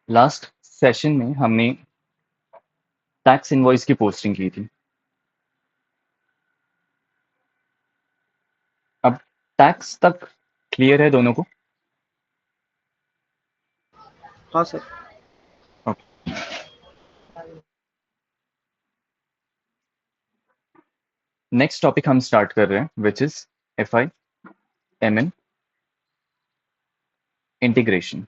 Last session में हमने tax invoice की पोस्टिंग की थी। अब टैक्स तक क्लियर है दोनों को? हाँ सर। ओके। नेक्स्ट टॉपिक हम स्टार्ट कर रहे हैं which is FIMM integration.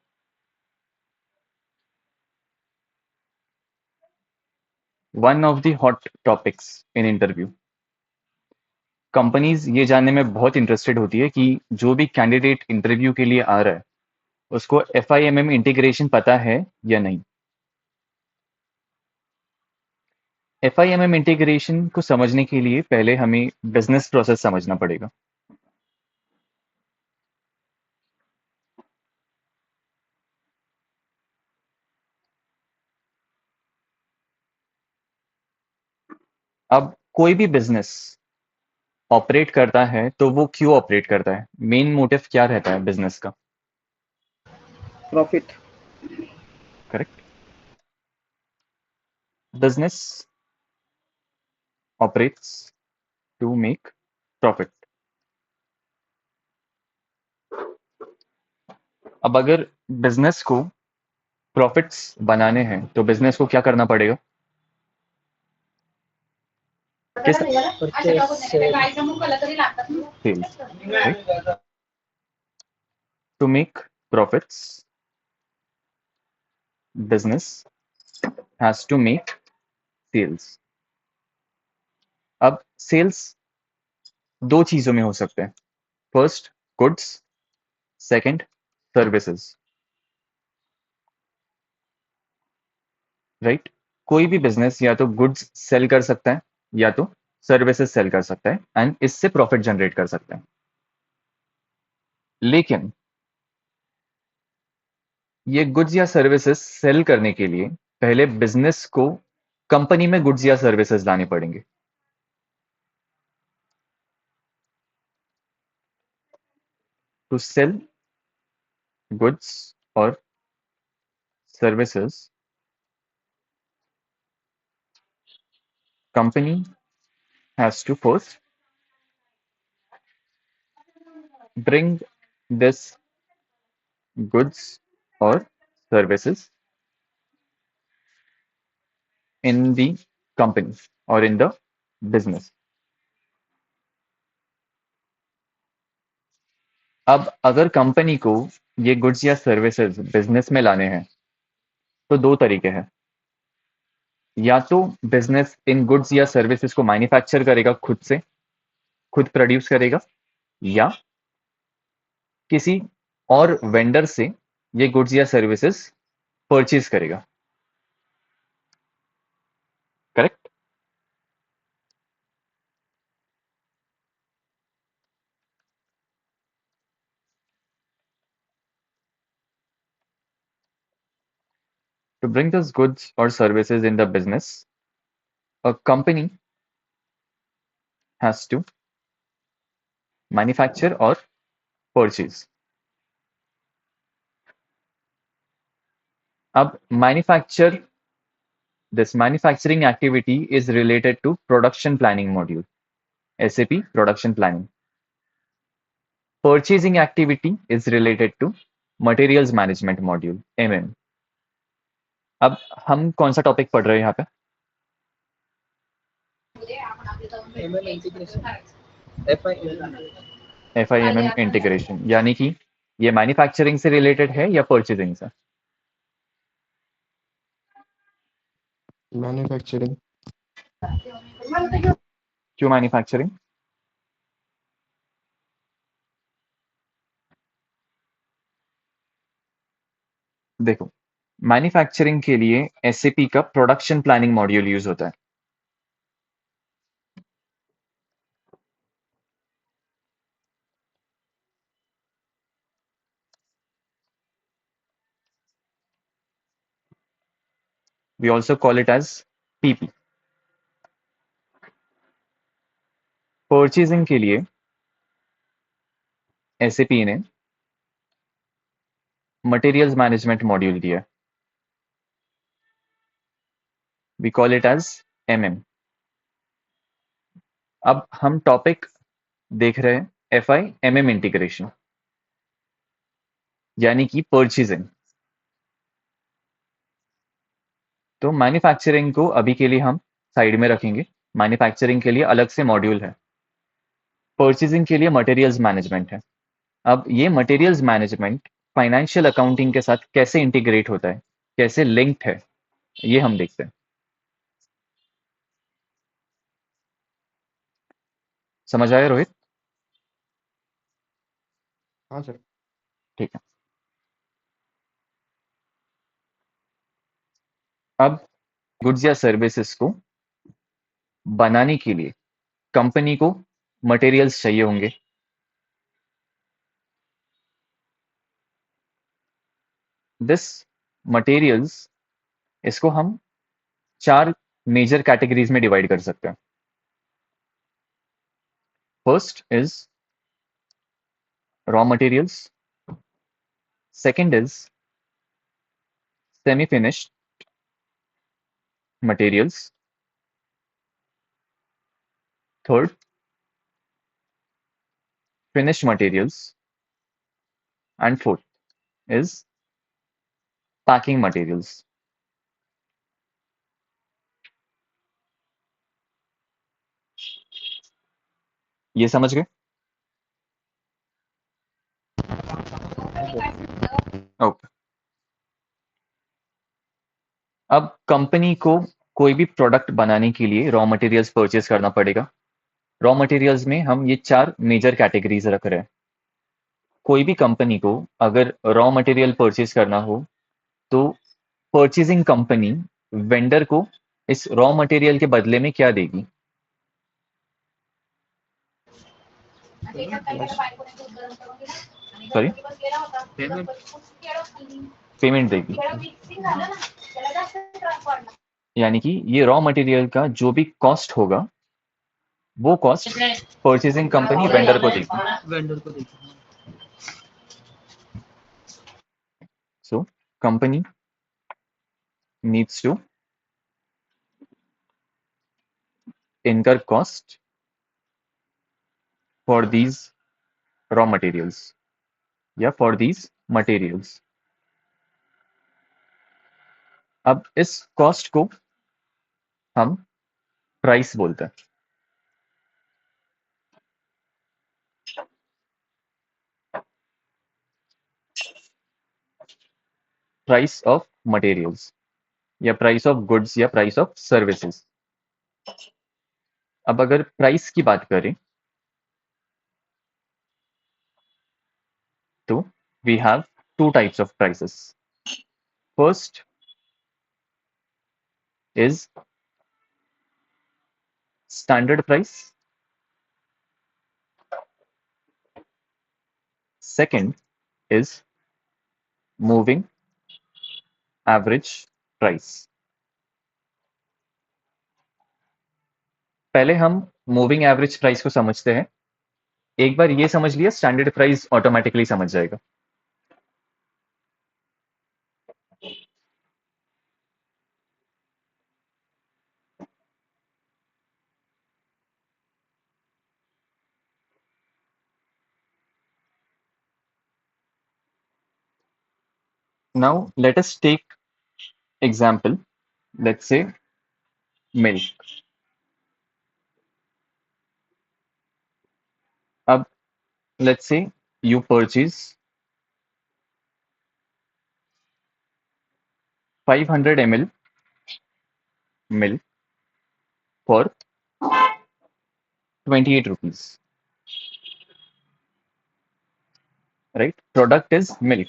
One of the hot topics in interview. Companies ये जानने में बहुत इंटरेस्टेड होती है कि जो भी कैंडिडेट इंटरव्यू के लिए आ रहा है उसको FIMM इंटीग्रेशन पता है या नहीं। FIMM इंटीग्रेशन को समझने के लिए पहले हमें बिजनेस प्रोसेस समझना पड़ेगा। अब कोई भी बिजनेस ऑपरेट करता है तो वो क्यों ऑपरेट करता है? मेन मोटिव क्या रहता है बिजनेस का? Profit. Correct. Business operates to make profit. अब अगर बिजनेस को प्रॉफिट्स बनाने हैं तो बिजनेस को क्या करना पड़ेगा? किस? Purchase sale. Sales, right. To make profits business has to make sales. अब सेल्स दो चीजों में हो सकते हैं। First goods, second services, right. कोई भी बिजनेस या तो गुड्स सेल कर सकता है या तो सर्विसेज सेल कर सकता है एंड इससे प्रॉफिट जनरेट कर सकता है। लेकिन ये गुड्स या सर्विसेज सेल करने के लिए पहले बिजनेस को कंपनी में गुड्स या सर्विसेज लाने पड़ेंगे। टू सेल गुड्स और services company has to first bring this goods or services in the company or in the business. अब अगर कंपनी को ये गुड्स या सर्विसेज बिजनेस में लाने हैं तो दो तरीके हैं। या तो बिजनेस इन गुड्स या सर्विसेज को मैन्युफैक्चर करेगा खुद से, खुद प्रोड्यूस करेगा, या किसी और वेंडर से ये गुड्स या सर्विसेज परचेज करेगा। Correct. To bring those goods or services in the business, a company has to manufacture or purchase. अब this manufacturing activity is related to production planning module, SAP production planning. Purchasing activity is related to materials management module, MM. अब हम कौन सा topic पढ़ रहे हैं यहाँ पे? MM integration. FIMM इंटीग्रेशन, यानी कि ये मैन्युफैक्चरिंग से रिलेटेड है या परचेजिंग से? मैन्युफैक्चरिंग। क्यों मैन्युफैक्चरिंग? देखो, मैन्युफैक्चरिंग के लिए SAP का प्रोडक्शन प्लानिंग मॉड्यूल यूज होता है। We also call it as PP. Purchasing के लिए SAP ने मटेरियल्स मैनेजमेंट मॉड्यूल दिया है। We call it as MM। अब हम टॉपिक देख रहे हैं FI MM इंटीग्रेशन, यानी कि परचेजिंग। तो मैन्युफैक्चरिंग को अभी के लिए हम साइड में रखेंगे। मैन्युफैक्चरिंग के लिए अलग से मॉड्यूल है। परचेजिंग के लिए मटेरियल्स मैनेजमेंट है। अब ये मटेरियल्स मैनेजमेंट फाइनेंशियल अकाउंटिंग के साथ कैसे इंटीग्रेट होता है, कैसे लिंक्ड है, ये हम देखते हैं। समझ आया रोहित? हाँ सर। ठीक है। अब गुड्स या सर्विसेज को बनाने के लिए कंपनी को मटेरियल्स चाहिए होंगे। दिस मटेरियल्स, इसको हम चार मेजर कैटेगरीज में डिवाइड कर सकते हैं। First is raw materials, second is semi finished materials, third finished materials, and fourth is packing materials। ये समझ गए? ओके। अब कंपनी को कोई भी प्रोडक्ट बनाने के लिए रॉ मटेरियल्स परचेज करना पड़ेगा। रॉ मटेरियल्स में हम ये चार मेजर कैटेगरीज रख रहे हैं। कोई भी कंपनी को अगर रॉ मटेरियल परचेज करना हो तो परचेजिंग कंपनी वेंडर को इस रॉ मटेरियल के बदले में क्या देगी? Sorry, payment. पेमेंट देगी। यानी कि ये रॉ मटेरियल का जो भी कॉस्ट होगा वो कॉस्ट परचेजिंग कंपनी वेंडर को देगी। वेंडर को देखिए। So company needs to incur cost for these raw materials या for these materials। अब इस कॉस्ट को हम प्राइस बोलते हैं। प्राइस ऑफ मटेरियल्स या प्राइस ऑफ गुड्स या प्राइस ऑफ सर्विसेज। अब अगर प्राइस की बात करें तो we have two types of prices. First is standard price, second is moving average price. पहले हम मूविंग एवरेज प्राइस को समझते हैं। एक बार ये समझ लिया, स्टैंडर्ड प्राइस ऑटोमेटिकली समझ जाएगा। Now let us take example. Let's say milk. अब let's say you purchase 500 ml milk for 28 rupees. Right? Product is milk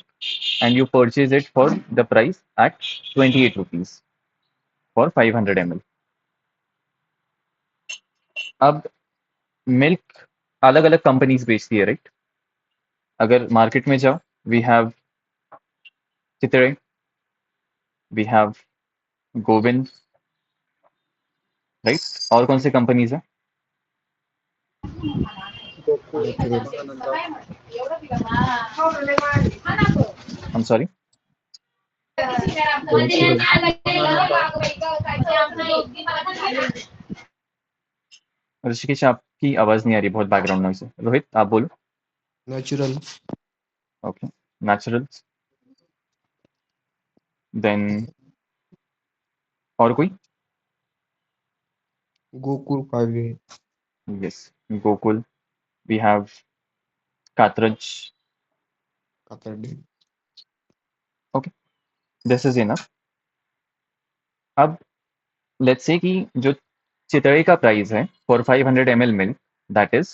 and you purchase it for the price at 28 rupees for 500 ml। अब milk अलग अलग companies बेचती है, right? अगर market में जाओ, we have Chitale, we have Govind, right? और कौन सी कंपनीज है? I'm sorry, ऋषिकेश, आपकी आवाज नहीं आ रही, बहुत बैकग्राउंड नॉइस है। रोहित, आप बोलो। Natural, okay, natural. देन और कोई? गोकुल काव्य, yes, Gokul. We have Katraj. कातरडी, ओके, दिस इज इनफ। अब लेट्स से कि जो चितड़े का प्राइस है for 500 ml milk, that is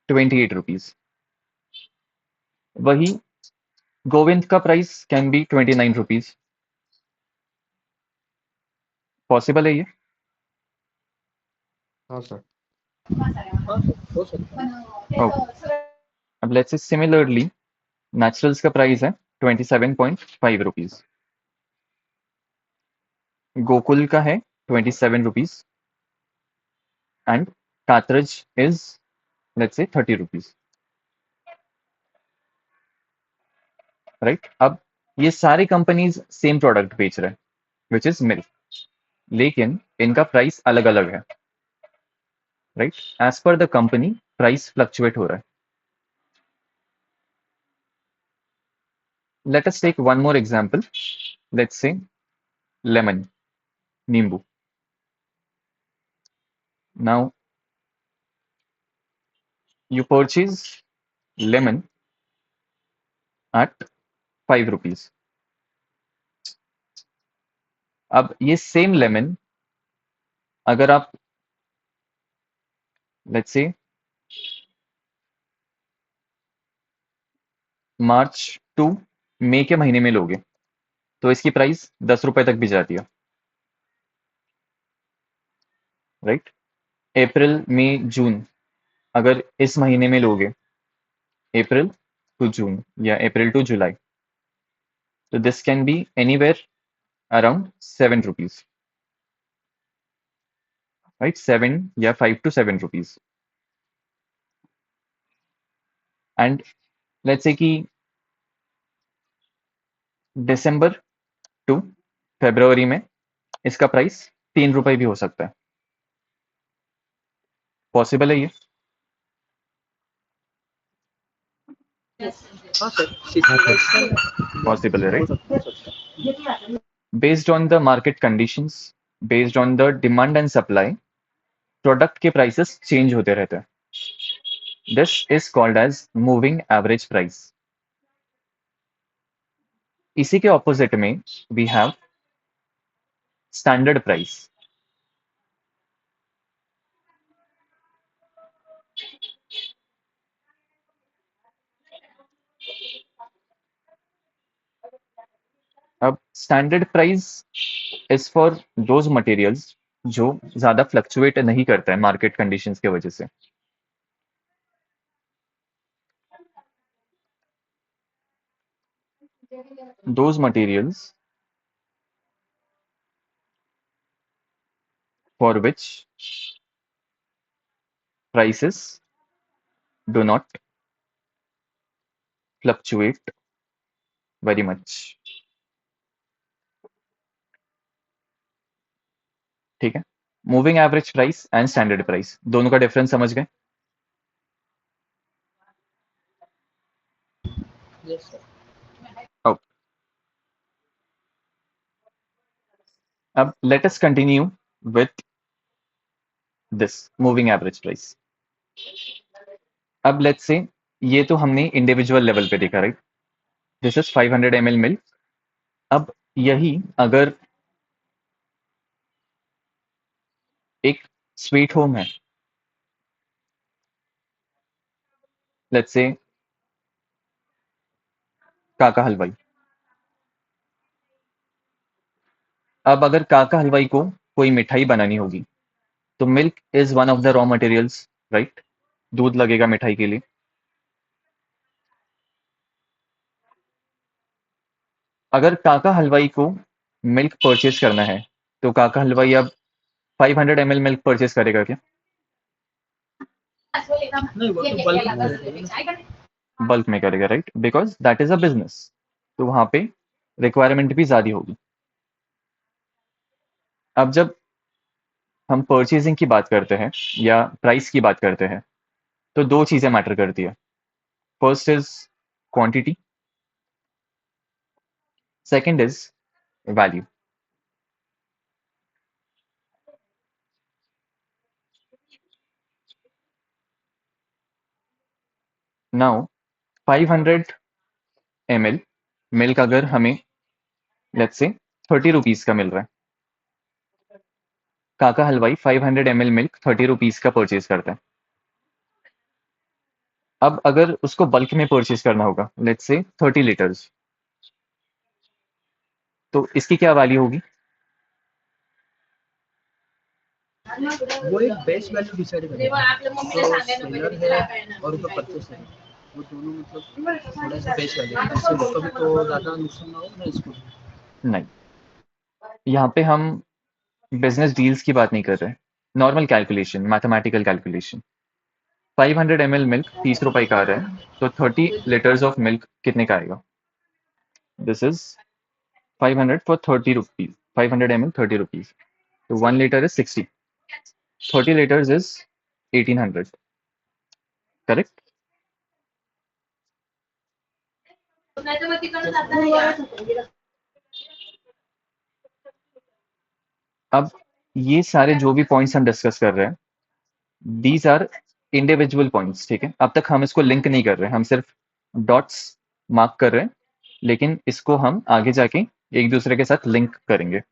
28 rupees. वही गोविंद का price can be 29 rupees. Possible है ये? हाँ सर, ओके, अब लेट्स से सिमिलरली नेचुरल्स का प्राइस है 27.5 रुपीज। गोकुल का है 27 rupees and Katraj is let's say 30 rupees. Right, अब ये सारी कंपनीज सेम प्रोडक्ट बेच रहे हैं विच इज मिल्क, लेकिन इनका प्राइस अलग अलग है। राइट, एज पर द कंपनी प्राइस फ्लक्चुएट हो रहा है। Let us take one more example. Let's say lemon, नींबू। Now you purchase lemon at 5 rupees. अब ये सेम लेमन अगर आप लेट्स से मार्च टू मई के महीने में लोगे तो इसकी प्राइस 10 रुपए तक भी जाती है। राइट, अप्रैल मई जून अगर इस महीने में लोगे, अप्रैल टू जून या अप्रैल टू जुलाई, तो this can be anywhere around 7 rupees. Right, 7 या 5 to 7 rupees. And let's say कि दिसंबर टू फरवरी में इसका प्राइस 3 रुपए भी हो सकता है। पॉसिबल है ये? हाँ सर, पॉसिबल है, right? Based on the market conditions, based on the demand and supply, product के प्राइसेस चेंज होते रहते हैं। This is called as moving average price. इसी के ऑपोजिट में वी हैव स्टैंडर्ड प्राइस। अब standard price is for those materials जो ज्यादा फ्लक्चुएट नहीं करता है मार्केट कंडीशंस के वजह से। Those materials for which prices do not fluctuate very much। ठीक है, moving average price and standard price दोनों का डिफरेंस समझ गए? यस सर, अब let us continue with this moving average price. अब लेट्स से ये तो हमने इंडिविजुअल लेवल पे देखा, right? This is 500 ml milk. अब यही अगर एक स्वीट होम है, लेट्स से काका हलवाई। अब अगर काका हलवाई को कोई मिठाई बनानी होगी तो milk is one of the raw materials, right? दूध लगेगा मिठाई के लिए। अगर काका हलवाई को मिल्क परचेज करना है तो काका हलवाई अब 500 ml मिल्क परचेज करेगा क्या? नहीं वो तो बल्क में रहता है ना। बल्क में करेगा, right? Because that is a business. तो वहां पे रिक्वायरमेंट भी ज़्यादा होगी। अब जब हम परचेजिंग की बात करते हैं या प्राइस की बात करते हैं, तो दो चीज़ें मैटर करती है। First is quantity, second is value. Now 500 ml milk अगर हमें लेट्स से 30 रुपीज़ का मिल रहा है, काका हलवाई 500 ml मिल्क 30 रुपीज़ का परचेज करता है। अब अगर उसको बल्क में परचेज करना होगा, लेट्स से 30 लीटर्स, तो इसकी क्या वैल्यू होगी? वो एक बेस वैल्यू डिसाइड करेगा, तो सेलर है और ऊपर परचेस है, वो दोनों मतलब थोड़ा सा बेस वैल्यू है, इससे उसको भी तो ज़्यादा नुकसान ना हो ना इसको भी। नहीं, यहाँ पे हम बिजनेस डील्स की बात नहीं कर रहे। Normal calculation, mathematical calculation. 500 ml milk 30 रुपए का आ रहा है, तो 30 लीटर्स ऑफ मिल्क कितने का आएगा? This is 500 for 30 rupees, 500 ml 30 rupees, तो 1 litre is 60, 30 litres is 1800, correct? अब ये सारे जो भी पॉइंट्स हम डिस्कस कर रहे हैं, दीज आर इंडिविजुअल पॉइंट्स, ठीक है? अब तक हम इसको लिंक नहीं कर रहे, हम सिर्फ डॉट्स मार्क कर रहे हैं, लेकिन इसको हम आगे जाके एक दूसरे के साथ लिंक करेंगे।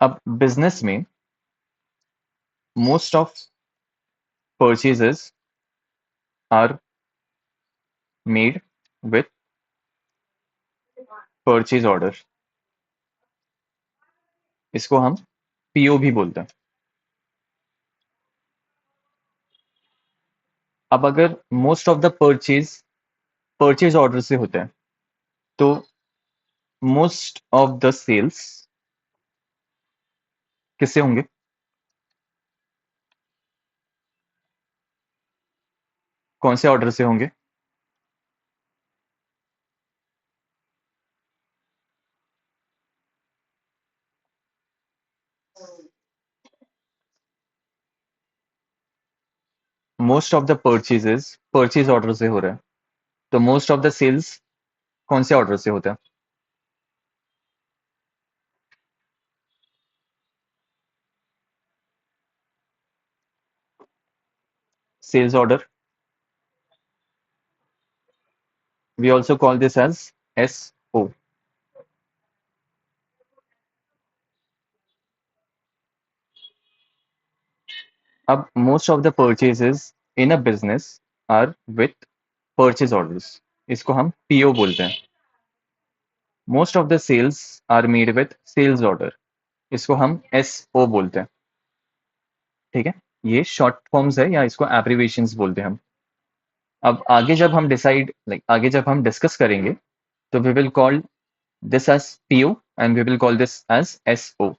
अब बिजनेस में most of purchases are made with purchase order, इसको हम पीओ भी बोलते हैं। अब अगर most of the purchase order से होते हैं, तो मोस्ट ऑफ द सेल्स किससे होंगे? कौन से ऑर्डर से होंगे? Most of the purchases purchase order से हो रहा है, तो मोस्ट ऑफ द सेल्स कौन से ऑर्डर से होता है? Sales order, we also call this as SO. अब most of the purchases in a business are with purchase orders, इसको हम PO बोलते हैं। Most of the sales are made with sales order, इसको हम SO बोलते हैं। ठीक है, ये शॉर्ट फॉर्म्स है या इसको एब्रिविएशंस बोलते हैं हम। अब आगे जब हम आगे जब हम डिस्कस करेंगे, तो we will call this as PO and we will call this as SO।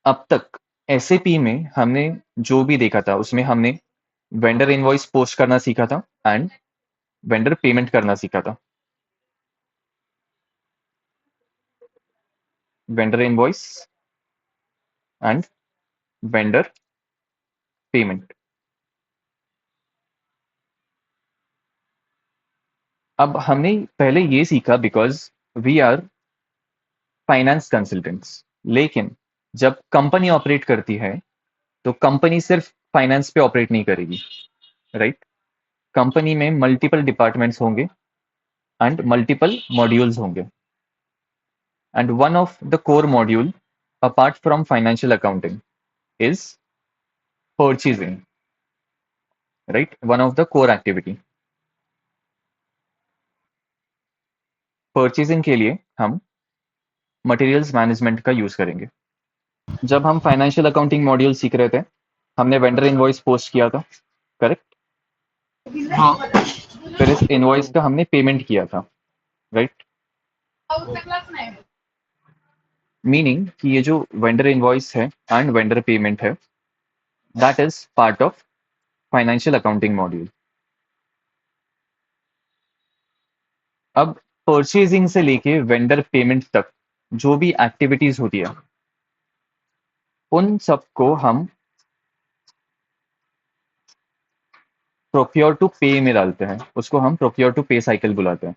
अब तक एसएपी में हमने जो भी देखा था, उसमें हमने वेंडर इनवॉइस पोस्ट करना सीखा था एंड वेंडर पेमेंट करना सीखा था। Vendor invoice and vendor payment. अब हमने पहले ये सीखा because we are finance consultants, लेकिन जब कंपनी ऑपरेट करती है, तो कंपनी सिर्फ फाइनेंस पे ऑपरेट नहीं करेगी, राइट? कंपनी में मल्टीपल डिपार्टमेंट्स होंगे एंड मल्टीपल मॉड्यूल्स होंगे, and one of the core module apart from financial accounting is purchasing, right? One of the core activity। purchasing के लिए हम materials management का यूज करेंगे। जब हम फाइनेंशियल अकाउंटिंग मॉड्यूल सीख रहे थे, हमने वेंडर इनवॉइस पोस्ट किया था, करेक्ट? हाँ। फिर इस इनवॉइस का हमने पेमेंट किया था, राइट? मीनिंग कि ये जो वेंडर इनवॉइस है एंड वेंडर पेमेंट है, that is part of financial accounting module. अब परचेजिंग से लेके वेंडर पेमेंट तक जो भी एक्टिविटीज होती है उन सबको हम प्रोक्योर टू पे में डालते हैं, उसको हम प्रोक्योर टू पे साइकिल बुलाते हैं।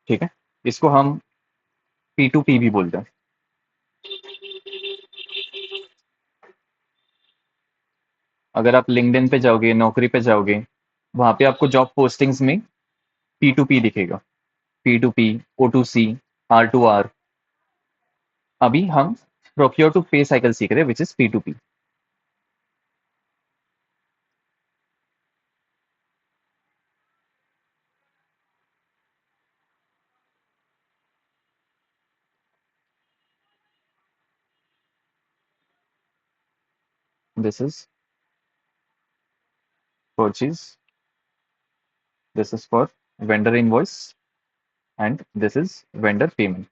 ठीक है, इसको हम पी टू पी भी बोलते हैं। अगर आप लिंक्डइन पे जाओगे, नौकरी पे जाओगे, वहां पे आपको जॉब पोस्टिंग्स में पी टू पी दिखेगा। P to P, O to C, R to R. अभी हम प्रोक्योर टू पे साइकिल सीख रहे हैं, which is P to P. This is purchase, this is for vendor invoice, and this is vendor payment.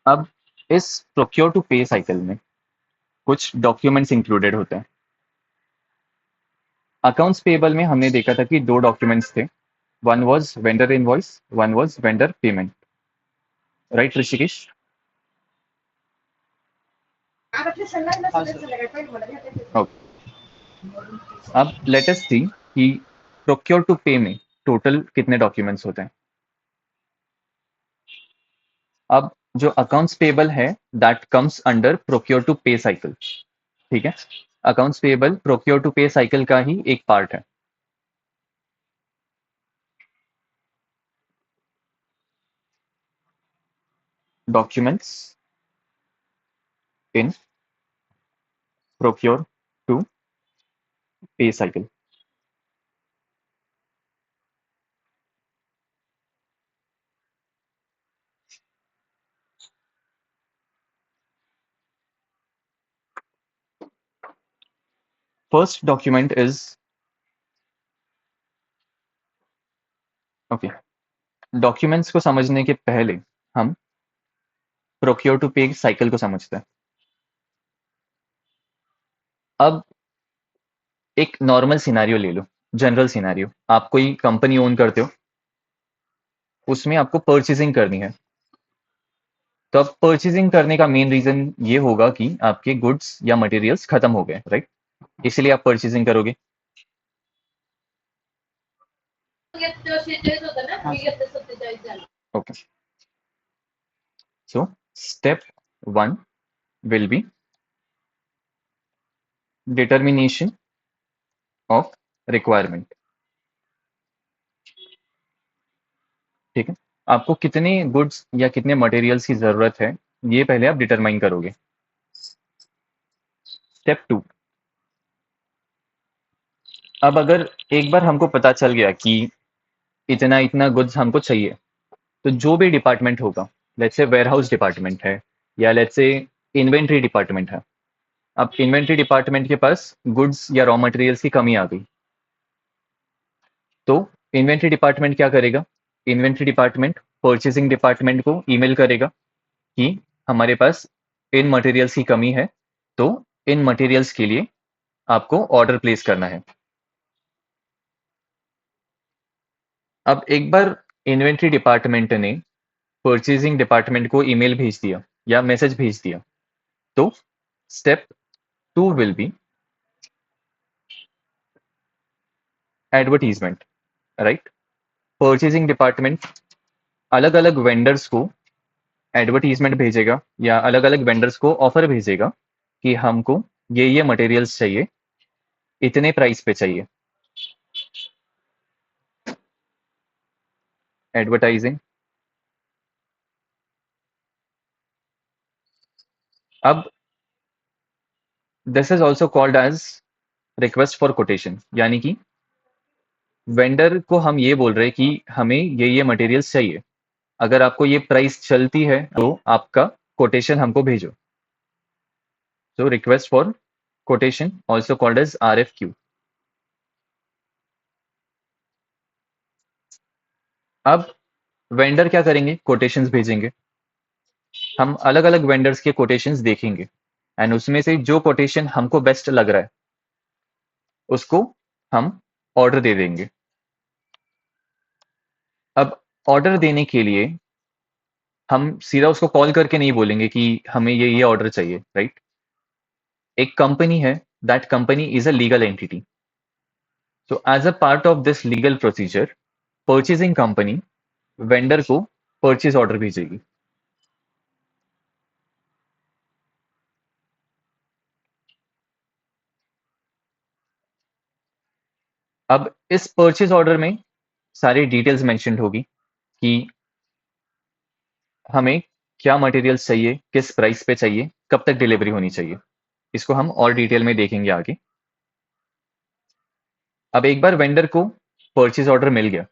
अब इस procure to pay cycle में कुछ documents included होते हैं। अकाउंट्स पेबल में हमने देखा था कि दो डॉक्यूमेंट्स थे, one was vendor invoice, one was vendor payment. Right Rishikesh? हाँ सर। ओके। अब लेट अस सी कि प्रोक्योर टू पे में टोटल कितने डॉक्यूमेंट्स होते हैं। अब जो अकाउंट्स पेबल है that comes under procure to pay cycle. ठीक है, accounts payable procure to pay cycle का ही एक पार्ट है। Documents in procure to pay cycle. First document is, okay, documents को समझने के पहले हम प्रोक्योर टू पे साइकिल को समझते हैं। अब एक नॉर्मल सिनेरियो ले लो, जनरल सिनेरियो। आप कोई कंपनी ओन करते हो, उसमें आपको परचेजिंग करनी है। तो अब परचेजिंग करने का मेन रीजन ये होगा कि आपके गुड्स या मटेरियल्स खत्म हो गए, राइट? इसलिए आप परचेजिंग करोगे। हाँ sir. Okay, so step one will be determination of requirement. ठीक है, आपको कितने गुड्स या कितने मटेरियल्स की जरूरत है, ये पहले आप डिटरमाइन करोगे। स्टेप टू, अब अगर एक बार हमको पता चल गया कि इतना इतना गुड्स हमको चाहिए, तो जो भी डिपार्टमेंट होगा, लेट्स से वेयरहाउस डिपार्टमेंट है या लेट्स से इन्वेंट्री डिपार्टमेंट है। अब इन्वेंट्री डिपार्टमेंट के पास गुड्स या रॉ मटेरियल्स की कमी आ गई, तो इन्वेंट्री डिपार्टमेंट क्या करेगा? इन्वेंट्री डिपार्टमेंट परचेसिंग डिपार्टमेंट को ईमेल करेगा कि हमारे पास इन मटेरियल्स की कमी है, तो इन मटेरियल्स के लिए आपको ऑर्डर प्लेस करना है। अब एक बार इन्वेंट्री डिपार्टमेंट ने परचेजिंग डिपार्टमेंट को ईमेल भेज दिया या मैसेज भेज दिया, तो step two will be advertisement, right? Purchasing department अलग अलग वेंडर्स को एडवर्टीजमेंट भेजेगा या अलग अलग वेंडर्स को ऑफर भेजेगा कि हमको ये मटेरियल्स चाहिए, इतने प्राइस पे चाहिए। एडवर्टाइजिंग। अब this is also called as request for quotation, यानी कि वेंडर को हम ये बोल रहे हैं कि हमें ये मटेरियल्स चाहिए, अगर आपको ये प्राइस चलती है तो आपका कोटेशन हमको भेजो। So request for quotation also called as RFQ। अब वेंडर क्या करेंगे, कोटेशंस भेजेंगे। हम अलग अलग वेंडर्स के कोटेशंस देखेंगे एंड उसमें से जो कोटेशन हमको बेस्ट लग रहा है उसको हम ऑर्डर दे देंगे। अब ऑर्डर देने के लिए हम सीधा उसको कॉल करके नहीं बोलेंगे कि हमें ये ऑर्डर चाहिए, राइट। एक कंपनी है, that company is a legal entity. So as a part of this legal procedure, purchasing company vendor को परचेज ऑर्डर भेजेगी। अब इस परचेज ऑर्डर में सारी डिटेल्स मेंशन्ड होगी कि हमें क्या मटेरियल्स चाहिए, किस प्राइस पे चाहिए, कब तक डिलीवरी होनी चाहिए। इसको हम और डिटेल में देखेंगे आगे। अब एक बार वेंडर को परचेज ऑर्डर मिल गया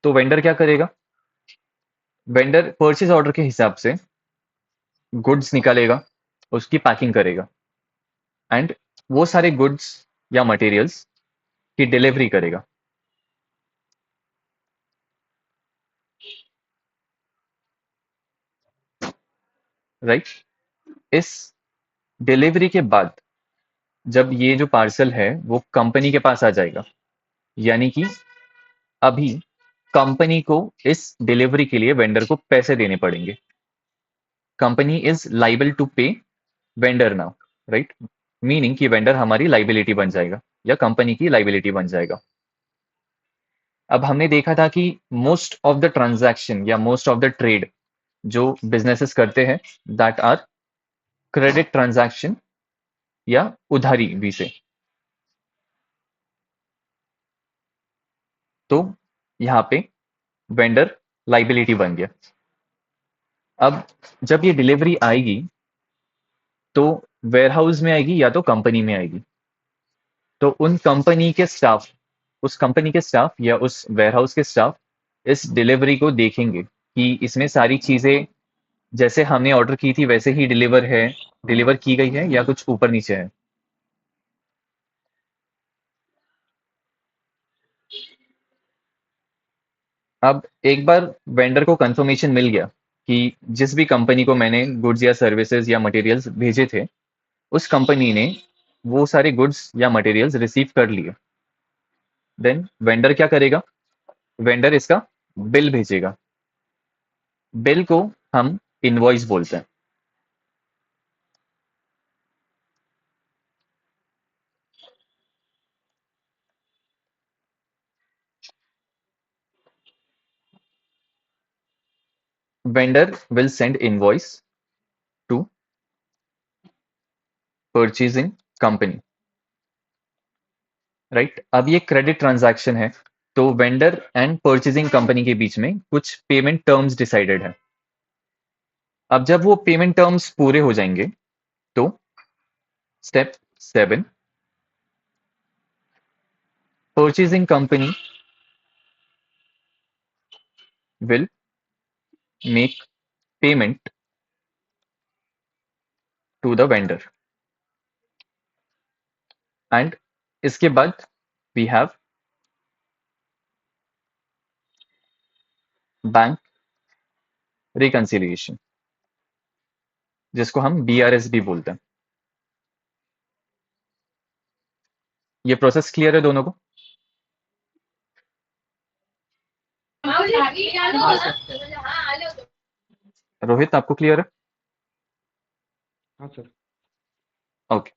तो वेंडर क्या करेगा, वेंडर परचेज ऑर्डर के हिसाब से गुड्स निकालेगा, उसकी पैकिंग करेगा एंड वो सारे गुड्स या मटेरियल्स की डिलीवरी करेगा, राइट। इस डिलीवरी के बाद जब ये जो पार्सल है वो कंपनी के पास आ जाएगा, यानी कि अभी कंपनी को इस डिलीवरी के लिए वेंडर को पैसे देने पड़ेंगे। कंपनी इज लाइबल टू पे वेंडर नाउ, राइट। मीनिंग कि वेंडर हमारी लाइबिलिटी बन जाएगा या कंपनी की लाइबिलिटी बन जाएगा। अब हमने देखा था कि मोस्ट ऑफ द ट्रांजैक्शन या मोस्ट ऑफ द ट्रेड जो बिजनेसेस करते हैं दैट आर क्रेडिट ट्रांजैक्शन या उधारी भी से। तो यहाँ पे वेंडर लाइबिलिटी बन गया। अब जब ये डिलीवरी आएगी तो वेयरहाउस में आएगी या तो कंपनी में आएगी। तो उन कंपनी के स्टाफ, उस कंपनी के स्टाफ या उस वेयरहाउस के स्टाफ इस डिलीवरी को देखेंगे कि इसमें सारी चीजें जैसे हमने ऑर्डर की थी वैसे ही डिलीवर की गई है या कुछ ऊपर नीचे है। अब एक बार वेंडर को कंफर्मेशन मिल गया कि जिस भी कंपनी को मैंने गुड्स या सर्विसेज या मटेरियल्स भेजे थे उस कंपनी ने वो सारे गुड्स या मटेरियल्स रिसीव कर लिए, देन वेंडर क्या करेगा, वेंडर इसका बिल भेजेगा। बिल को हम इनवॉइस बोलते हैं। Vendor will send invoice to purchasing company, right. अब ये क्रेडिट ट्रांजैक्शन है तो वेंडर एंड परचेजिंग कंपनी के बीच में कुछ पेमेंट टर्म्स डिसाइडेड है। अब जब वो पेमेंट टर्म्स पूरे हो जाएंगे तो step 7, purchasing company will make payment to the vendor and इसके बाद वी हैव बैंक रिकंसिलिएशन, जिसको हम BRS भी बोलते हैं। ये प्रोसेस क्लियर है दोनों को? रोहित आपको क्लियर है? हाँ सर। ओके।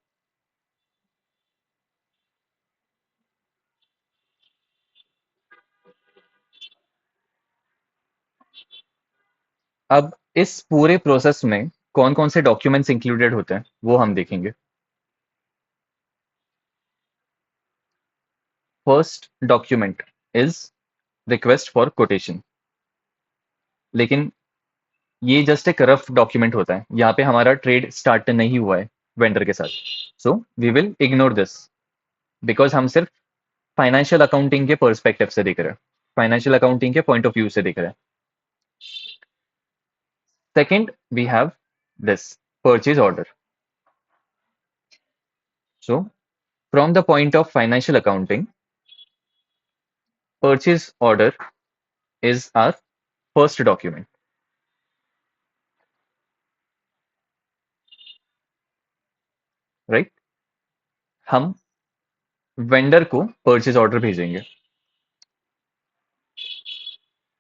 अब इस पूरे प्रोसेस में कौन कौन से डॉक्यूमेंट्स इंक्लूडेड होते हैं वो हम देखेंगे। First document is request for quotation, लेकिन ये जस्ट एक रफ डॉक्यूमेंट होता है, यहाँ पे हमारा ट्रेड स्टार्ट नहीं हुआ है, वेंडर के साथ। So we will ignore this because हम सिर्फ फाइनेंशियल अकाउंटिंग के पर्सपेक्टिव से देख रहे हैं, फाइनेंशियल अकाउंटिंग के पॉइंट ऑफ व्यू से देख रहे हैं। Second we have this purchase order. So from the point of financial accounting, purchase order is our first document, right? हम वेंडर को परचेज ऑर्डर भेजेंगे।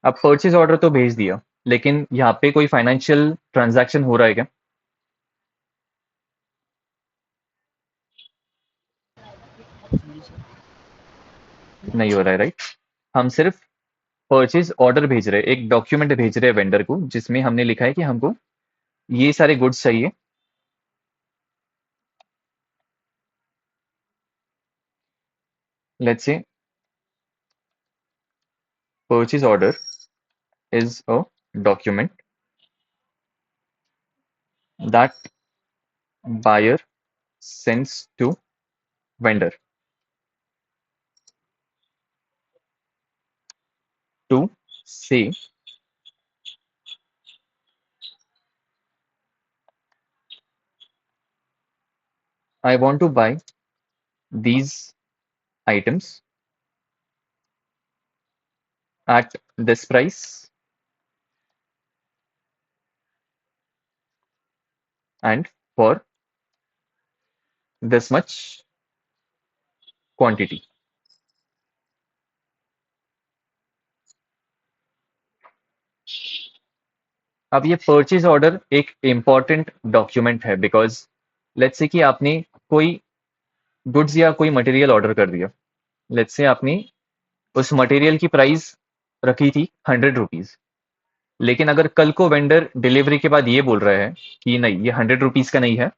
अब परचेज ऑर्डर तो भेज दिया, लेकिन यहाँ पे कोई फाइनेंशियल ट्रांजैक्शन हो रहा है क्या? जी सर। नहीं हो रहा है, राइट? हम सिर्फ परचेज ऑर्डर भेज रहे हैं, एक डॉक्यूमेंट भेज रहे हैं वेंडर को, जिसमें हमने लिखा है कि हमको ये सारे गुड्स चाहिए। Let's say purchase order is a document that buyer sends to vendor to say I want to buy these items at this price and for this much quantity. अब ये परचेज ऑर्डर एक important document है because let's say कि आपने कोई goods या कोई material order कर दिया। लेट्स से आपने उस मटेरियल की प्राइस रखी थी 100 रुपीज, लेकिन अगर कल को वेंडर डिलीवरी के बाद ये बोल रहा है कि नहीं, ये 100 रुपीज का नहीं है,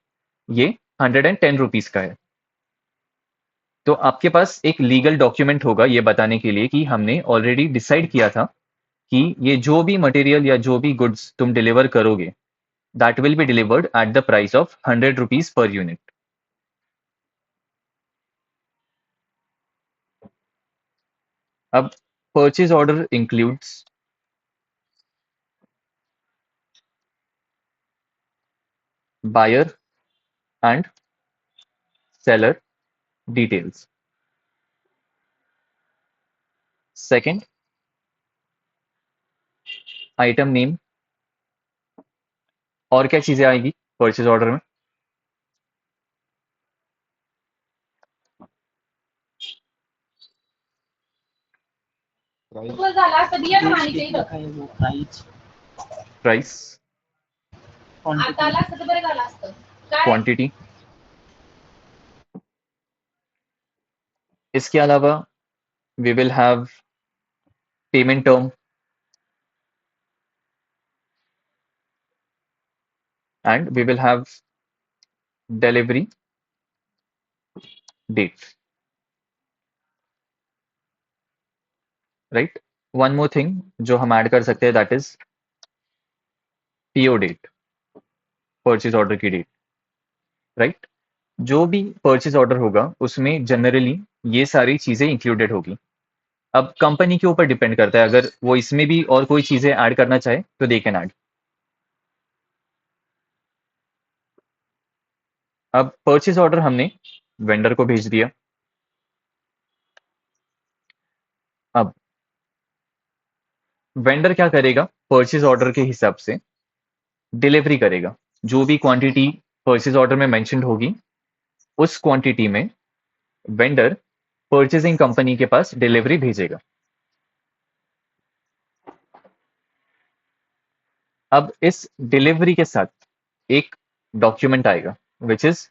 ये 110 रुपीज का है, तो आपके पास एक लीगल डॉक्यूमेंट होगा ये बताने के लिए कि हमने ऑलरेडी डिसाइड किया था कि ये जो भी मटेरियल या जो भी गुड्स तुम डिलीवर करोगे that will be delivered at the price of 100 rupees per unit. अब purchase order includes buyer and seller details. Second, item name. और क्या चीजें आएगी परचेज ऑर्डर में? Price, price, quantity. इसके अलावा we will have payment term and we will have delivery date, right? One more thing जो हम ऐड कर सकते हैं that is PO date, purchase order की डेट, राइट? जो भी परचेज ऑर्डर होगा उसमें जनरली ये सारी चीजें इंक्लूडेड होगी। अब कंपनी के ऊपर डिपेंड करता है, अगर वो इसमें भी और कोई चीजें ऐड करना चाहे तो दे कैन ऐड। अब परचेज ऑर्डर हमने वेंडर को भेज दिया। अब वेंडर क्या करेगा? परचेज ऑर्डर के हिसाब से डिलीवरी करेगा। जो भी क्वांटिटी परचेज ऑर्डर में मेंशन्ड होगी उस क्वांटिटी में वेंडर परचेजिंग कंपनी के पास डिलीवरी भेजेगा। अब इस डिलीवरी के साथ एक डॉक्यूमेंट आएगा विच इज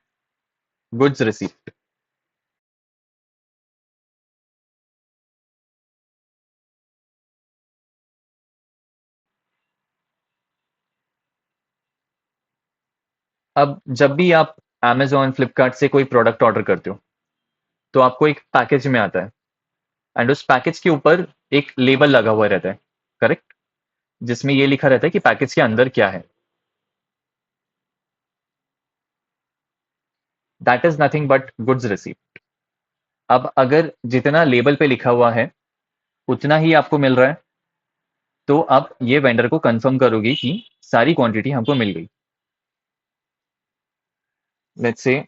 गुड्स रिसीप्ट। अब जब भी आप Amazon फ्लिपकार्ट से कोई प्रोडक्ट ऑर्डर करते हो तो आपको एक पैकेज में आता है एंड उस पैकेज के ऊपर एक लेबल लगा हुआ रहता है, करेक्ट? जिसमें ये लिखा रहता है कि पैकेज के अंदर क्या है। That is nothing but goods receipt. अब अगर जितना लेबल पे लिखा हुआ है उतना ही आपको मिल रहा है, तो आप ये वेंडर को कंफर्म करोगे कि सारी क्वांटिटी हमको मिल गई। Let's say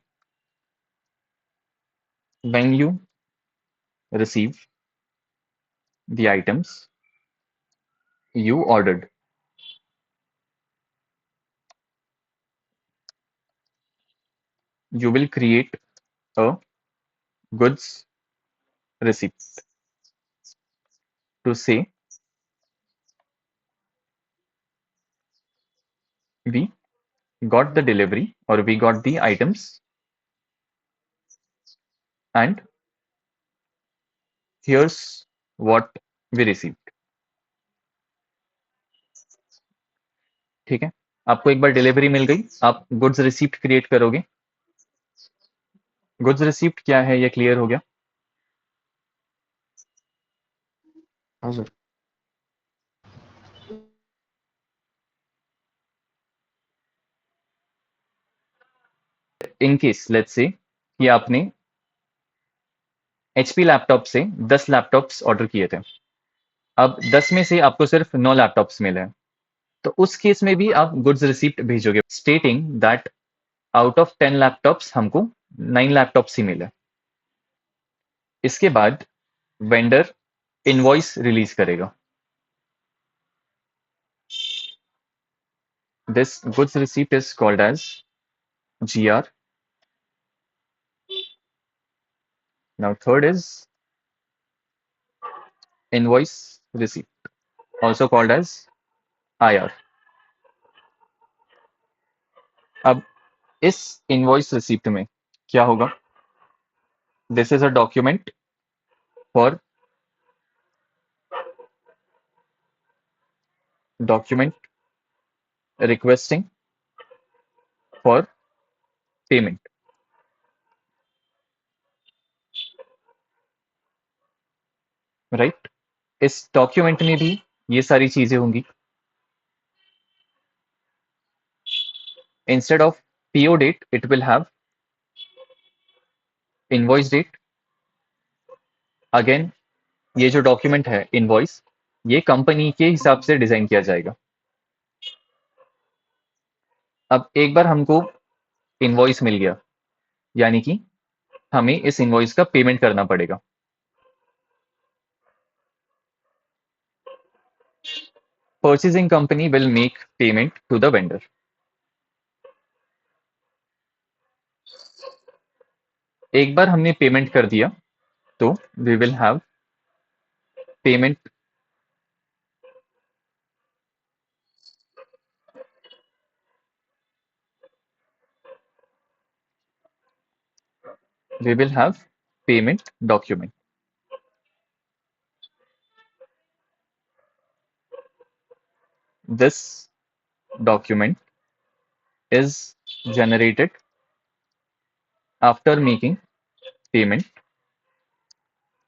when you receive the items you ordered, you will create a goods receipt to say we got the delivery or we got the items and here's what we received। ठीक है, आपको एक बार delivery मिल गई, आप goods receipt create करोगे। Goods receipt क्या है ये क्लियर हो गया। हाँ sir. In case let's say कि आपने एचपी लैपटॉप से 10 लैपटॉप्स ऑर्डर किए थे, अब 10 में से आपको सिर्फ 9 लैपटॉप्स मिले हैं, तो उस केस में भी आप गुड्स रिसीप्ट भेजोगे stating that out of 10 laptops हमको 9 लैपटॉप्स ही मिले। इसके बाद वेंडर इनवॉइस रिलीज करेगा। This goods receipt is called as GR। Now third is invoice receipt, also called as IR। अब इस इनवॉइस रिसीप्ट में क्या होगा, this is a document for document requesting for payment, right. इस डॉक्यूमेंट में भी ये सारी चीजें होंगी। Instead of PO date it will have invoice date. Again ये जो डॉक्यूमेंट है इनवॉइस, ये कंपनी के हिसाब से डिजाइन किया जाएगा। अब एक बार हमको इनवॉइस मिल गया, यानी कि हमें इस इनवॉइस का पेमेंट करना पड़ेगा। Purchasing company will make payment to the vendor. एक बार हमने पेमेंट कर दिया तो we will have payment we will have payment document। This document is generated after making payment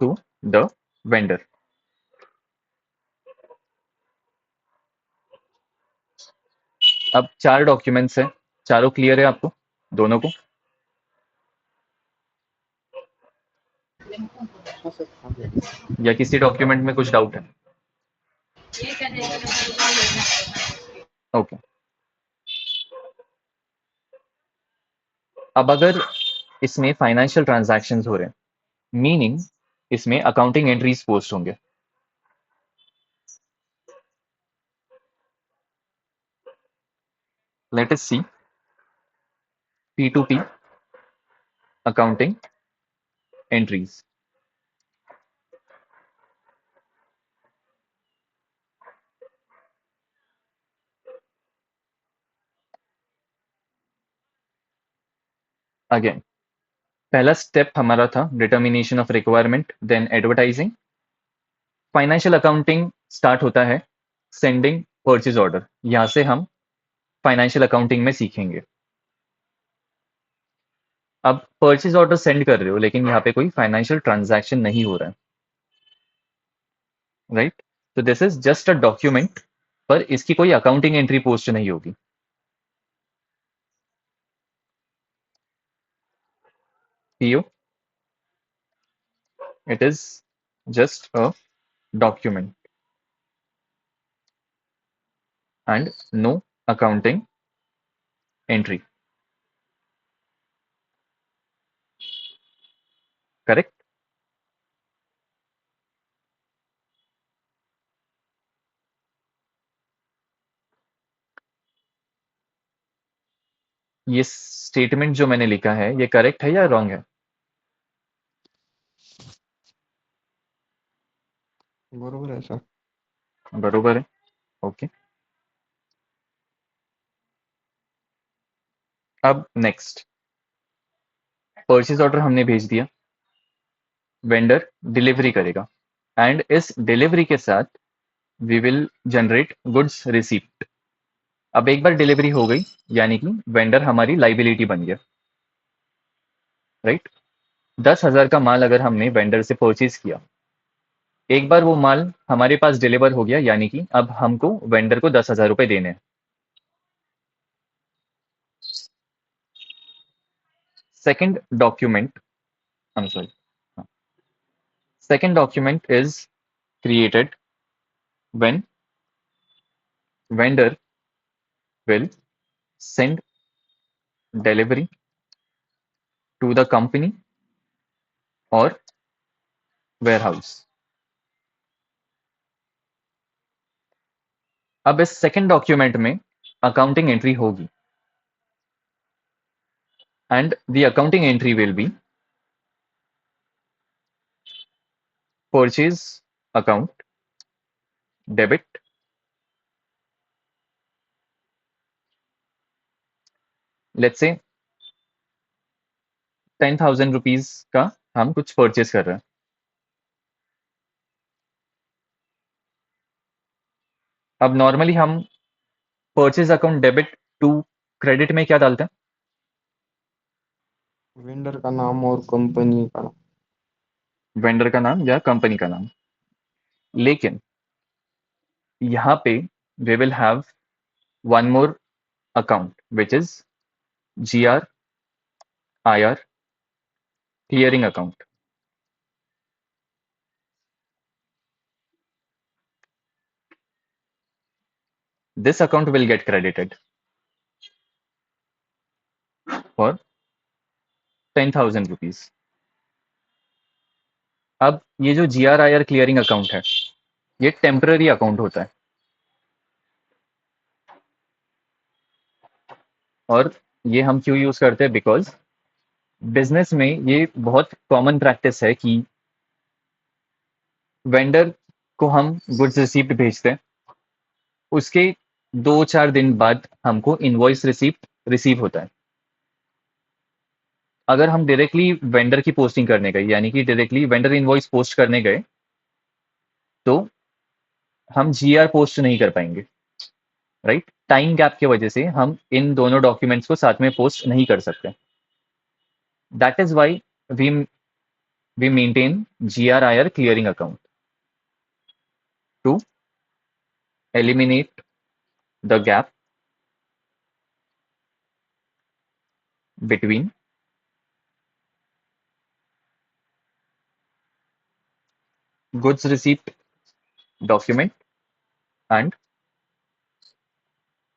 to the vendor। अब 4 डॉक्यूमेंट्स हैं, चारों क्लियर है आपको, दोनों को? हाँ सर, हाँ सर। या किसी डॉक्यूमेंट में कुछ डाउट है? ओके। अब अगर इसमें फाइनेंशियल ट्रांजैक्शंस हो रहे हैं, मीनिंग इसमें अकाउंटिंग एंट्रीज पोस्ट होंगे। Let us see P2P accounting entries। Again पहला स्टेप हमारा था determination of requirement, then advertising. Financial accounting start होता है सेंडिंग परचेज ऑर्डर, यहां से हम फाइनेंशियल अकाउंटिंग में सीखेंगे। अब परचेज ऑर्डर सेंड कर रहे हो लेकिन यहाँ पे कोई फाइनेंशियल ट्रांजैक्शन नहीं हो रहा है, राइट। तो this is just a document, पर इसकी कोई अकाउंटिंग एंट्री पोस्ट नहीं होगी। PO, it is just a document and no accounting entry. Correct? ये स्टेटमेंट जो मैंने लिखा है ये करेक्ट है या रॉन्ग है? बरोबर आहे सर. बरोबर है. ओके. अब नेक्स्ट, परचेज ऑर्डर हमने भेज दिया, वेंडर डिलीवरी करेगा एंड इस डिलीवरी के साथ we will generate goods receipt. अब एक बार डिलीवरी हो गई यानी कि वेंडर हमारी लाइबिलिटी बन गया, राइट? 10,000 का माल अगर हमने वेंडर से परचेज किया, एक बार वो माल हमारे पास डिलीवर हो गया यानी कि अब हमको वेंडर को 10,000 रुपए देने हैं. Second document, I am sorry, second document is created when vendor will send delivery to the company or warehouse. अब इस सेकंड डॉक्यूमेंट में अकाउंटिंग एंट्री होगी and the accounting entry will be purchase account debit let's say 10,000 rupees का हम कुछ purchase कर रहे हैं. अब नॉर्मली हम purchase account debit to credit में क्या डालते हैं? वेंडर का नाम और कंपनी का नाम. वेंडर का नाम या कंपनी का नाम. लेकिन यहाँ पे we will have one more account which is GRIR clearing account. This account will get credited for 10,000 rupees. अब ये जो GRIR clearing account है ये टेम्पररी अकाउंट होता है और ये हम क्यों यूज करते हैं? बिकॉज बिजनेस में ये बहुत कॉमन प्रैक्टिस है कि वेंडर को हम गुड्स रिसीप्ट भेजते हैं, उसके 2-4 दिन बाद हमको इनवॉइस रिसीप्ट रिसीव होता है. अगर हम डायरेक्टली वेंडर की पोस्टिंग करने गए यानी कि डायरेक्टली वेंडर इनवॉइस पोस्ट करने गए तो हम GR पोस्ट नहीं कर पाएंगे, राइट? टाइम गैप की वजह से हम इन दोनों डॉक्यूमेंट्स को साथ में पोस्ट नहीं कर सकते. That is why we we maintain GRIR clearing account to eliminate the gap between goods receipt document and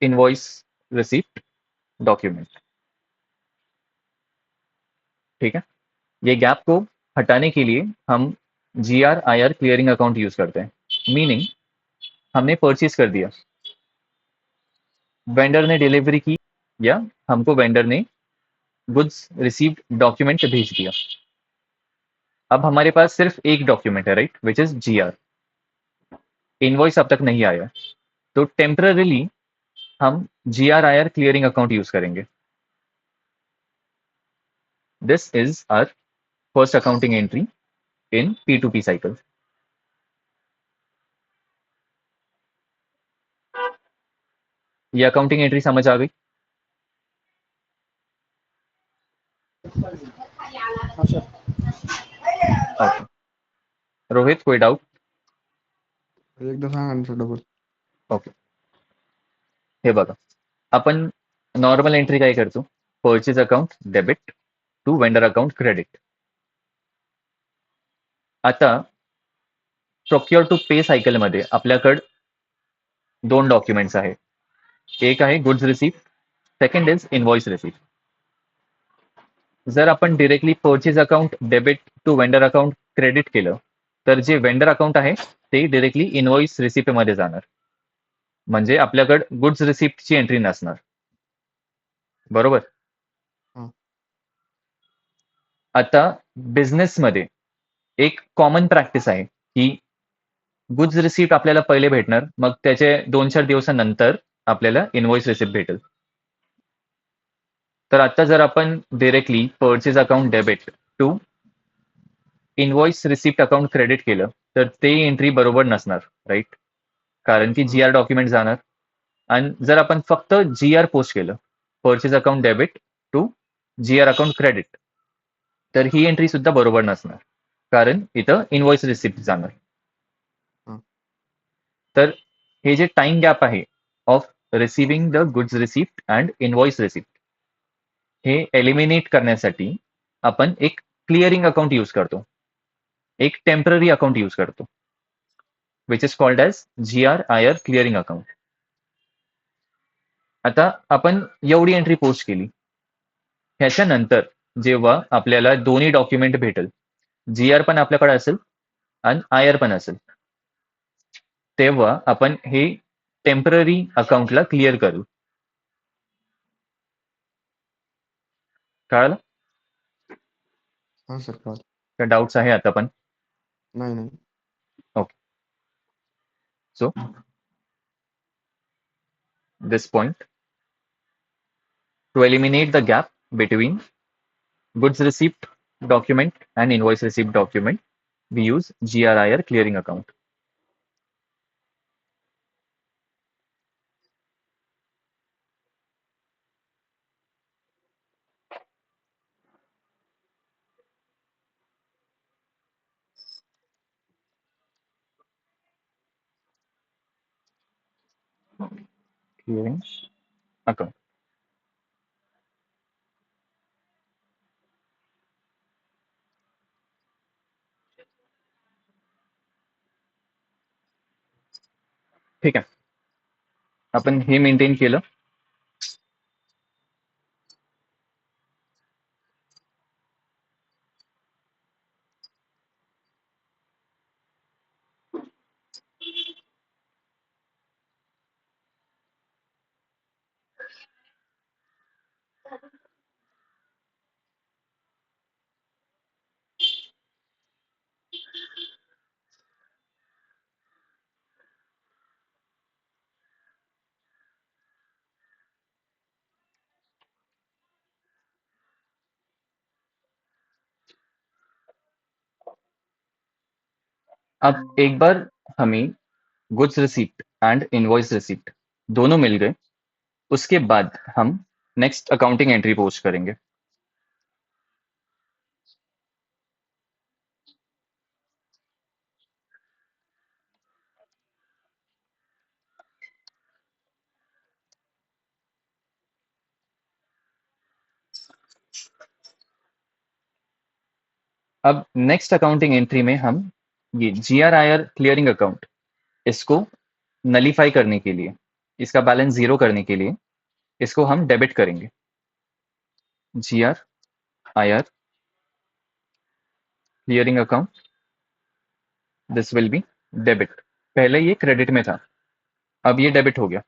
invoice receipt document. ठीक है, ये गैप को हटाने के लिए हम GRIR क्लियरिंग अकाउंट यूज करते हैं. मीनिंग हमने परचेज कर दिया, वेंडर ने डिलीवरी की या हमको वेंडर ने गुड्स रिसीव्ड डॉक्यूमेंट भेज दिया. अब हमारे पास सिर्फ एक डॉक्यूमेंट है, right, which is GR. Invoice अब तक नहीं आया, तो टेम्पररीली हम GRIR क्लियरिंग अकाउंट यूज करेंगे. This is our first accounting entry in P2P cycle. ये अकाउंटिंग एंट्री समझ आ गई? हाँ सर. ओके. रोहित, कोई डाउट? एकदा सांगा ना सर डबल. ओके, हे बघा, आपण नॉर्मल एंट्री काय करतो? Purchase account debit to vendor account credit. आता प्रोक्युअर टू पे सायकलमध्ये आपल्याकडे दोन डॉक्युमेंट्स आहेत. एक आहे goods receipt, second is invoice receipt. जर आपण directly purchase account debit to vendor account credit केलं तर जे वेंडर अकाउंट आहे ते डिरेक्टली इनव्हॉइस रिसिप्ट मध्ये जाणार. म्हणजे आपल्याकडे गुड्स रिसिप्टची एंट्री नसणार. बरोबर. हा. आता बिझनेसमध्ये एक कॉमन प्रॅक्टिस आहे की गुड्स रिसिप्ट आपल्याला पहिले भेटणार, मग त्याचे 2-4 दिवसानंतर आपल्याला इनव्हॉइस रिसिप्ट भेटेल. तर आता जर आपण directly purchase account debit to invoice receipt account credit केलं तर ते एंट्री बरोबर नसणार, राईट? कारण की हम्म. GR डॉक्युमेंट जाणार. आणि जर आपण फक्त GR पोस्ट केलं purchase account debit to GR account credit तर ही एंट्री सुद्धा बरोबर नसणार, कारण इथं इनव्हॉइस रिसिप्ट जाणार. हा. तर हे जे टाइम गॅप आहे of receiving the goods receipt and invoice receipt हे एलिमिनेट करण्यासाठी आपण एक क्लिअरिंग अकाउंट यूज करतो, एक टेम्पररी अकाउंट यूज करतो, which is called as GR-IR clearing account. आता आपण एवढी एंट्री पोस्ट केली, ह्याच्यानंतर जेव्हा आपल्याला दोन्ही डॉक्युमेंट भेटेल, GR पण आपल्याकडे असेल आणि IR पण असेल, तेव्हा आपण हे टेम्पररी अकाउंटला क्लिअर करू. कळालं? हा सर, कळालं. का डाऊट्स आहे आता पण? नाही नाही. Okay. So this point, to eliminate the gap between goods receipt document and invoice receipt document, we use GR-IR clearing account. Clearing account. ठीक आहे. आपण हे मेंटेन केलं. अब एक बार हमें goods receipt and invoice receipt दोनों मिल गए, उसके बाद हम नेक्स्ट अकाउंटिंग एंट्री पोस्ट करेंगे. अब नेक्स्ट अकाउंटिंग एंट्री में हम ये GR-IR क्लियरिंग अकाउंट इसको नलीफाई करने के लिए, इसका बैलेंस जीरो करने के लिए इसको हम डेबिट करेंगे. GR-IR clearing account, this will be debit. पहले ये क्रेडिट में था, अब ये डेबिट हो गया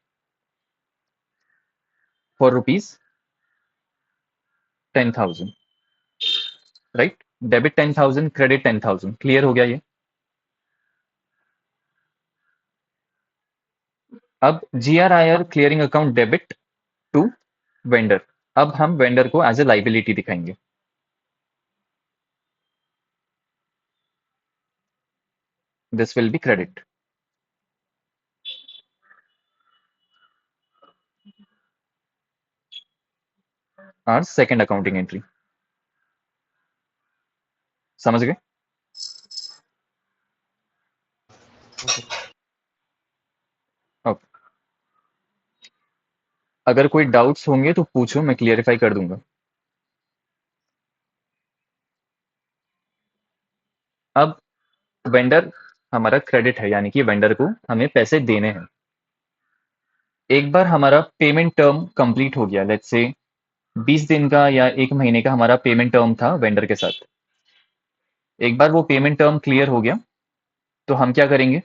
for ₹10,000, right? Debit 10,000, credit 10,000. Clear हो गया ये? अब GR-IR clearing account debit to vendor. अब हम वेंडर को एज ए लाइबिलिटी दिखाएंगे. This will be credit. Our second accounting entry. समझ गए? हाँ सर. ओके. अगर कोई डाउट्स होंगे तो पूछो, मैं क्लियरिफाई कर दूंगा. अब वेंडर हमारा क्रेडिट है, यानी कि वेंडर को हमें पैसे देने हैं। एक बार हमारा पेमेंट टर्म कंप्लीट हो गया, लेट्स से 20 दिन का या 1 महीने का हमारा पेमेंट टर्म था वेंडर के साथ। एक बार वो पेमेंट टर्म क्लियर हो गया, तो हम क्या करेंगे?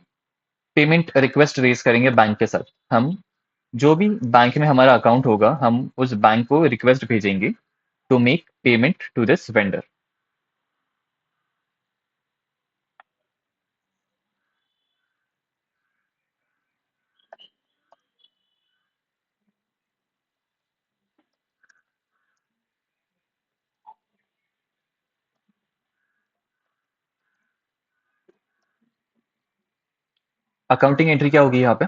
पेमेंट रिक्वेस्ट रेज़ करेंगे बैंक के साथ। हम जो भी बैंक में हमारा अकाउंट होगा, हम उस बैंक को रिक्वेस्ट भेजेंगे to make payment to this vendor. Accounting entry क्या होगी यहाँ पे?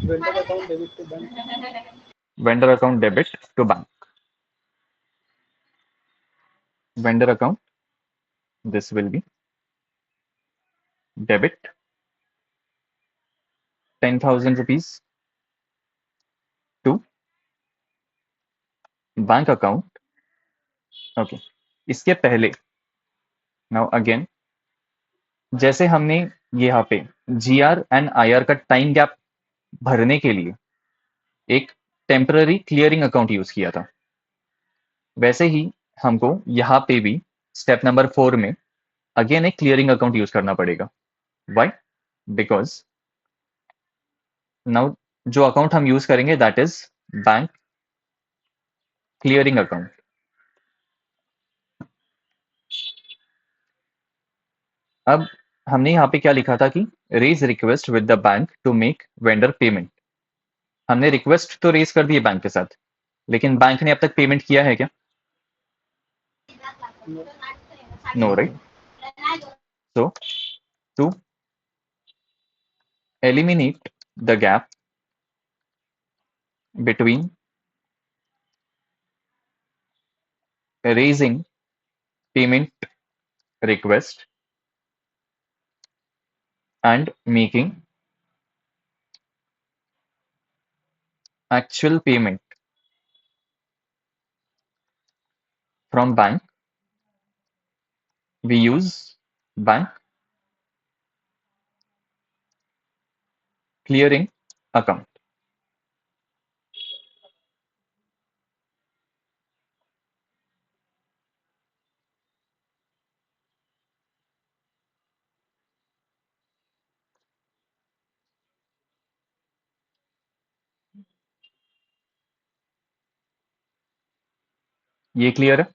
Vendor account debit to bank. Vendor account debit to bank. Vendor account, this will be debit 10,000 rupees to bank account. Okay, इसके पहले, now again, जैसे हमने यहाँ पे जीआर एंड आईआर का टाइम गैप भरने के लिए एक टेम्पररी क्लियरिंग अकाउंट यूज किया था, वैसे ही हमको यहाँ पे भी स्टेप नंबर 4 में अगेन एक क्लियरिंग अकाउंट यूज करना पड़ेगा। व्हाई? बिकॉज नाउ जो अकाउंट हम यूज करेंगे that is bank clearing account. अब हमने यहाँ पे क्या लिखा था कि raise request with the bank to make vendor payment. हमने रिक्वेस्ट तो रेज कर दी है बैंक के साथ, लेकिन बैंक ने अब तक पेमेंट किया है क्या? No, right? So to eliminate the gap between raising payment request and making actual payment from bank, we use bank clearing account। ये क्लियर है?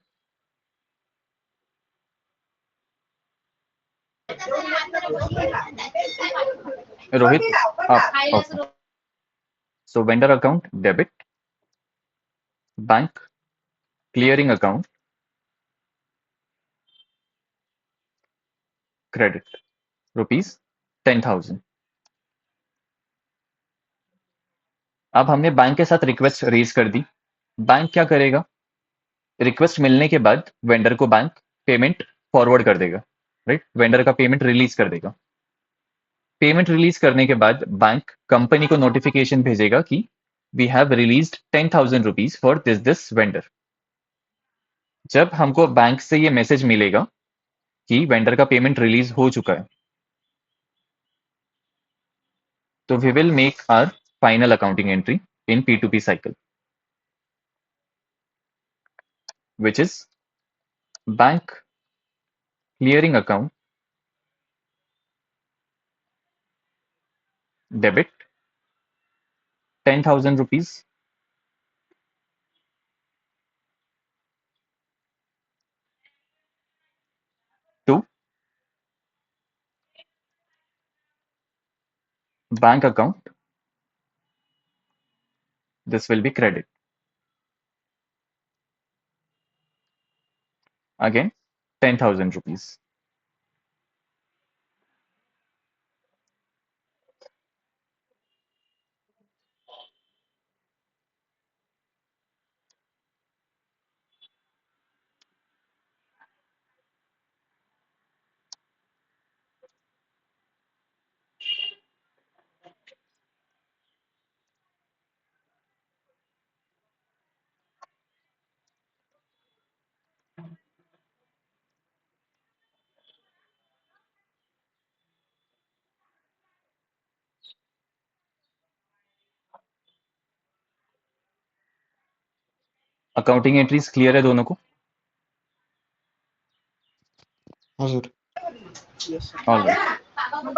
रोहित, आप? So vendor account debit, bank clearing account credit ₹10,000। अब हमने bank के साथ request raise कर दी। Bank क्या करेगा? रिक्वेस्ट मिलने के बाद वेंडर को बैंक पेमेंट फॉरवर्ड कर देगा, राइट? वेंडर का पेमेंट रिलीज कर देगा। पेमेंट रिलीज करने के बाद बैंक कंपनी को नोटिफिकेशन भेजेगा कि we have released 10,000 rupees for this vendor. जब हमको बैंक से ये मैसेज मिलेगा कि वेंडर का पेमेंट रिलीज हो चुका है, तो we will make our final accounting entry in P2P cycle, which is bank clearing account debit 10,000 rupees to bank account, this will be credit, again 10,000 rupees। Accounting entries clear है दोनों को? हाँ sir. Yes all right.